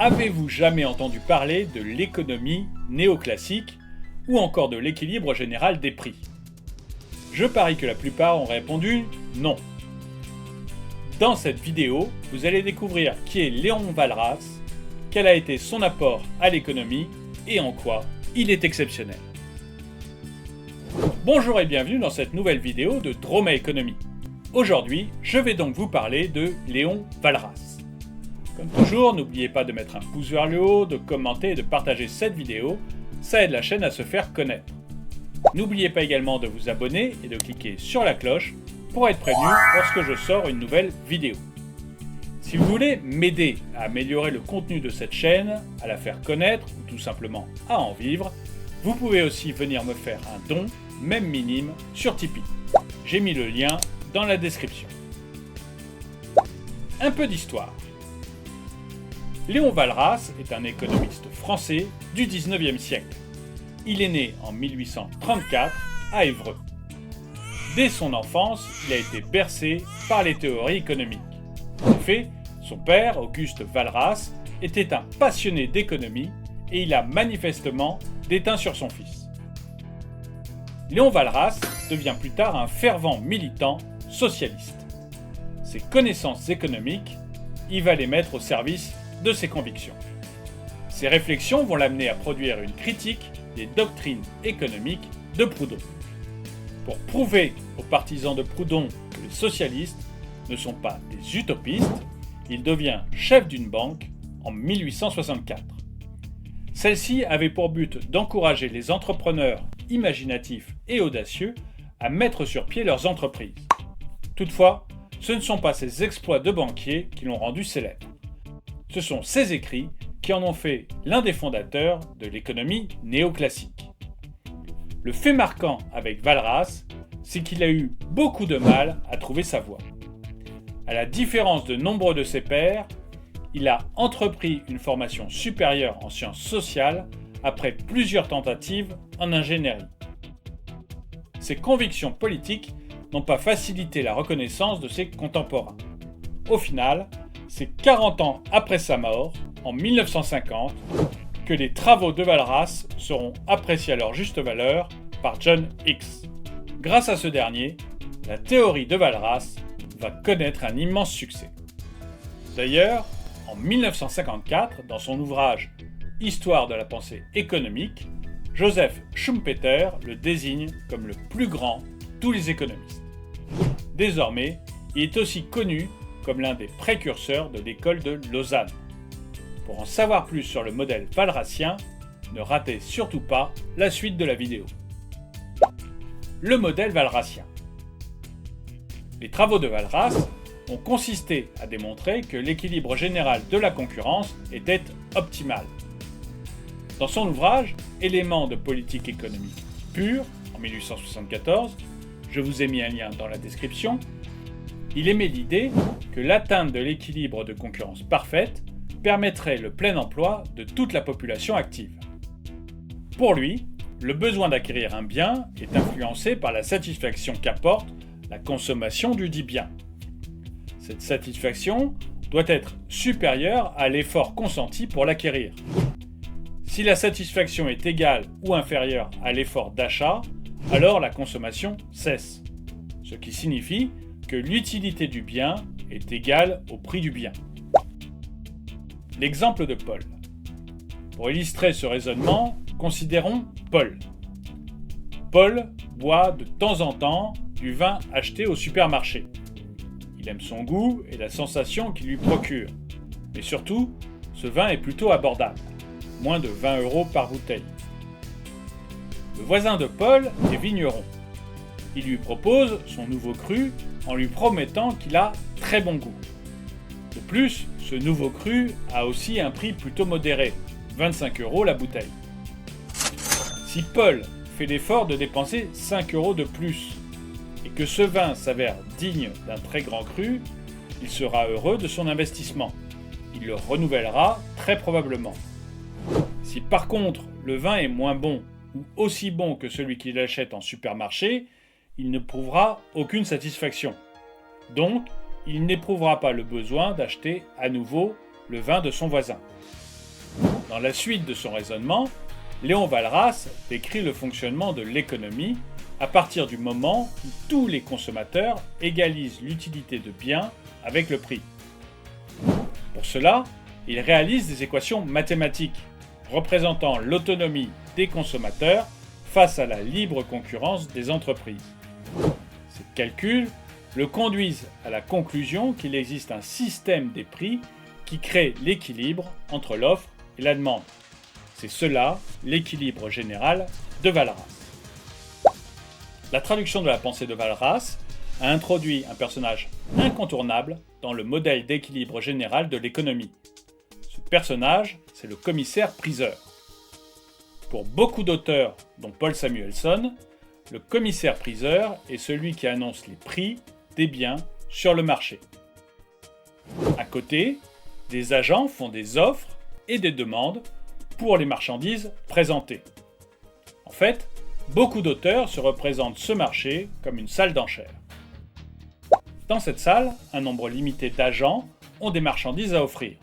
Avez-vous jamais entendu parler de l'économie néoclassique ou encore de l'équilibre général des prix? Je parie que la plupart ont répondu non. Dans cette vidéo, vous allez découvrir qui est Léon Walras, quel a été son apport à l'économie et en quoi il est exceptionnel. Bonjour et bienvenue dans cette nouvelle vidéo de Droma Économie. Aujourd'hui, je vais donc vous parler de Léon Walras. Comme toujours, n'oubliez pas de mettre un pouce vers le haut, de commenter et de partager cette vidéo, ça aide la chaîne à se faire connaître. N'oubliez pas également de vous abonner et de cliquer sur la cloche pour être prévenu lorsque je sors une nouvelle vidéo. Si vous voulez m'aider à améliorer le contenu de cette chaîne, à la faire connaître ou tout simplement à en vivre, vous pouvez aussi venir me faire un don, même minime, sur Tipeee. J'ai mis le lien dans la description. Un peu d'histoire. Léon Walras est un économiste français du 19e siècle. Il est né en 1834 à Évreux. Dès son enfance, il a été bercé par les théories économiques. En effet, son père, Auguste Walras, était un passionné d'économie et il a manifestement déteint sur son fils. Léon Walras devient plus tard un fervent militant socialiste. Ses connaissances économiques, il va les mettre au service de ses convictions. Ses réflexions vont l'amener à produire une critique des doctrines économiques de Proudhon. Pour prouver aux partisans de Proudhon que les socialistes ne sont pas des utopistes, il devient chef d'une banque en 1864. Celle-ci avait pour but d'encourager les entrepreneurs imaginatifs et audacieux à mettre sur pied leurs entreprises. Toutefois, ce ne sont pas ses exploits de banquier qui l'ont rendu célèbre. Ce sont ses écrits qui en ont fait l'un des fondateurs de l'économie néoclassique. Le fait marquant avec Walras, c'est qu'il a eu beaucoup de mal à trouver sa voie. À la différence de nombreux de ses pairs, il a entrepris une formation supérieure en sciences sociales après plusieurs tentatives en ingénierie. Ses convictions politiques n'ont pas facilité la reconnaissance de ses contemporains. Au final, c'est 40 ans après sa mort, en 1950, que les travaux de Walras seront appréciés à leur juste valeur par John Hicks. Grâce à ce dernier, la théorie de Walras va connaître un immense succès. D'ailleurs, en 1954, dans son ouvrage Histoire de la pensée économique, Joseph Schumpeter le désigne comme le plus grand de tous les économistes. Désormais, il est aussi connu comme l'un des précurseurs de l'école de Lausanne. Pour en savoir plus sur le modèle walrasien, ne ratez surtout pas la suite de la vidéo. Le modèle walrasien. Les travaux de Walras ont consisté à démontrer que l'équilibre général de la concurrence était optimal. Dans son ouvrage Éléments de politique économique pure, en 1874, je vous ai mis un lien dans la description, il émet l'idée que l'atteinte de l'équilibre de concurrence parfaite permettrait le plein emploi de toute la population active. Pour lui, le besoin d'acquérir un bien est influencé par la satisfaction qu'apporte la consommation du dit bien. Cette satisfaction doit être supérieure à l'effort consenti pour l'acquérir. Si la satisfaction est égale ou inférieure à l'effort d'achat, alors la consommation cesse, ce qui signifie que l'utilité du bien est égale au prix du bien. L'exemple de Paul. Pour illustrer ce raisonnement, considérons Paul. Paul boit de temps en temps du vin acheté au supermarché. Il aime son goût et la sensation qu'il lui procure. Mais surtout, ce vin est plutôt abordable, moins de 20 € par bouteille. Le voisin de Paul est vigneron. Il lui propose son nouveau cru en lui promettant qu'il a très bon goût. De plus, ce nouveau cru a aussi un prix plutôt modéré, 25 € la bouteille. Si Paul fait l'effort de dépenser 5 € de plus et que ce vin s'avère digne d'un très grand cru, il sera heureux de son investissement. Il le renouvellera très probablement. Si par contre le vin est moins bon ou aussi bon que celui qu'il achète en supermarché, il n'éprouvera aucune satisfaction. Donc, il n'éprouvera pas le besoin d'acheter à nouveau le vin de son voisin. Dans la suite de son raisonnement, Léon Walras décrit le fonctionnement de l'économie à partir du moment où tous les consommateurs égalisent l'utilité de biens avec le prix. Pour cela, il réalise des équations mathématiques représentant l'autonomie des consommateurs face à la libre concurrence des entreprises. Ces calculs le conduisent à la conclusion qu'il existe un système des prix qui crée l'équilibre entre l'offre et la demande. C'est cela l'équilibre général de Walras. La traduction de la pensée de Walras a introduit un personnage incontournable dans le modèle d'équilibre général de l'économie. Ce personnage, c'est le commissaire-priseur. Pour beaucoup d'auteurs, dont Paul Samuelson, le commissaire-priseur est celui qui annonce les prix des biens sur le marché. À côté, des agents font des offres et des demandes pour les marchandises présentées. En fait, beaucoup d'auteurs se représentent ce marché comme une salle d'enchères. Dans cette salle, un nombre limité d'agents ont des marchandises à offrir.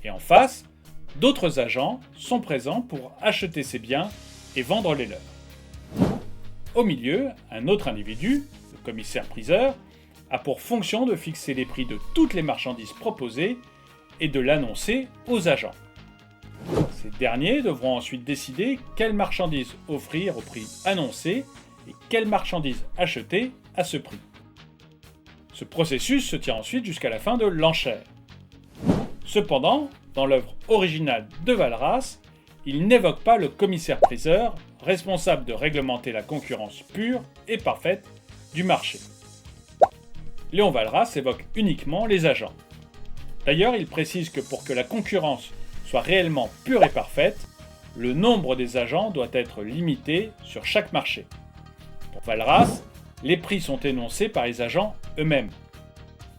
Et en face, d'autres agents sont présents pour acheter ces biens et vendre les leurs. Au milieu, un autre individu, le commissaire-priseur, a pour fonction de fixer les prix de toutes les marchandises proposées et de l'annoncer aux agents. Ces derniers devront ensuite décider quelles marchandises offrir au prix annoncé et quelles marchandises acheter à ce prix. Ce processus se tient ensuite jusqu'à la fin de l'enchère. Cependant, dans l'œuvre originale de Walras, il n'évoque pas le commissaire-priseur responsable de réglementer la concurrence pure et parfaite du marché. Léon Walras évoque uniquement les agents. D'ailleurs, il précise que pour que la concurrence soit réellement pure et parfaite, le nombre des agents doit être limité sur chaque marché. Pour Walras, les prix sont énoncés par les agents eux-mêmes.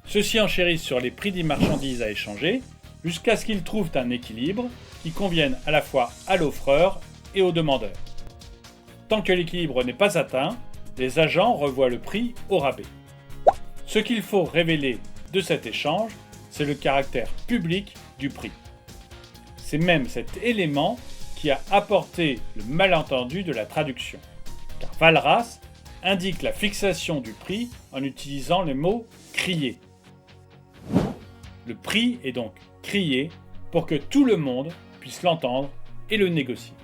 Ceux-ci enchérissent sur les prix des marchandises à échanger jusqu'à ce qu'ils trouvent un équilibre qui convienne à la fois à l'offreur et au demandeur. Tant que l'équilibre n'est pas atteint, les agents revoient le prix au rabais. Ce qu'il faut révéler de cet échange, c'est le caractère public du prix. C'est même cet élément qui a apporté le malentendu de la traduction. Car Walras indique la fixation du prix en utilisant le mot « crier ». Le prix est donc crié pour que tout le monde puisse l'entendre et le négocier.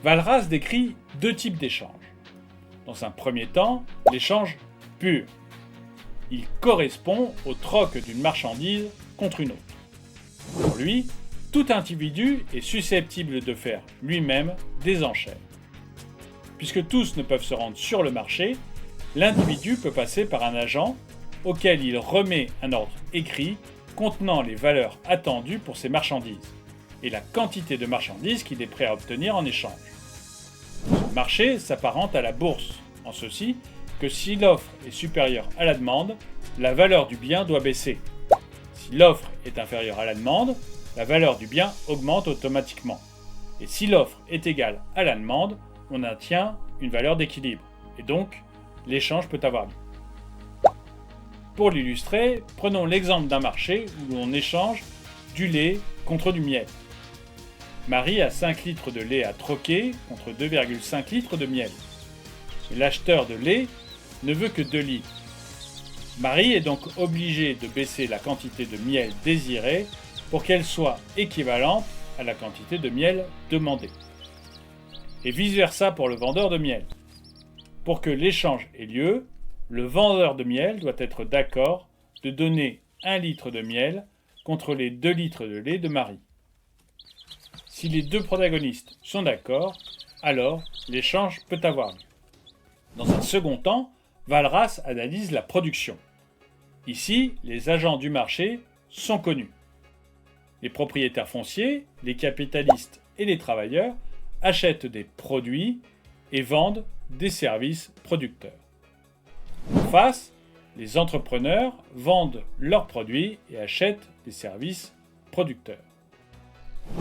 Walras décrit deux types d'échanges. Dans un premier temps, l'échange pur. Il correspond au troc d'une marchandise contre une autre. Pour lui, tout individu est susceptible de faire lui-même des enchères. Puisque tous ne peuvent se rendre sur le marché, l'individu peut passer par un agent auquel il remet un ordre écrit contenant les valeurs attendues pour ses marchandises et la quantité de marchandises qu'il est prêt à obtenir en échange. Ce marché s'apparente à la bourse, en ceci que si l'offre est supérieure à la demande, la valeur du bien doit baisser. Si l'offre est inférieure à la demande, la valeur du bien augmente automatiquement. Et si l'offre est égale à la demande, on obtient une valeur d'équilibre. Et donc, l'échange peut avoir lieu. Pour l'illustrer, prenons l'exemple d'un marché où l'on échange du lait contre du miel. Marie a 5 litres de lait à troquer contre 2,5 litres de miel. Et l'acheteur de lait ne veut que 2 litres. Marie est donc obligée de baisser la quantité de miel désirée pour qu'elle soit équivalente à la quantité de miel demandée. Et vice-versa pour le vendeur de miel. Pour que l'échange ait lieu, le vendeur de miel doit être d'accord de donner 1 litre de miel contre les 2 litres de lait de Marie. Si les deux protagonistes sont d'accord, alors l'échange peut avoir lieu. Dans un second temps, Walras analyse la production. Ici, les agents du marché sont connus. Les propriétaires fonciers, les capitalistes et les travailleurs achètent des produits et vendent des services producteurs. En face, les entrepreneurs vendent leurs produits et achètent des services producteurs.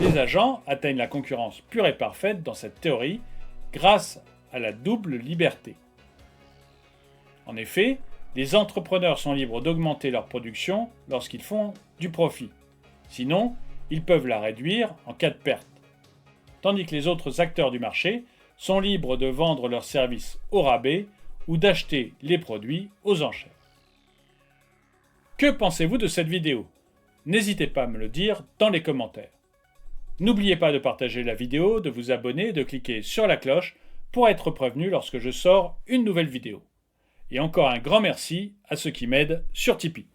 Les agents atteignent la concurrence pure et parfaite dans cette théorie grâce à la double liberté. En effet, les entrepreneurs sont libres d'augmenter leur production lorsqu'ils font du profit. Sinon, ils peuvent la réduire en cas de perte. Tandis que les autres acteurs du marché sont libres de vendre leurs services au rabais ou d'acheter les produits aux enchères. Que pensez-vous de cette vidéo? N'hésitez pas à me le dire dans les commentaires. N'oubliez pas de partager la vidéo, de vous abonner et de cliquer sur la cloche pour être prévenu lorsque je sors une nouvelle vidéo. Et encore un grand merci à ceux qui m'aident sur Tipeee.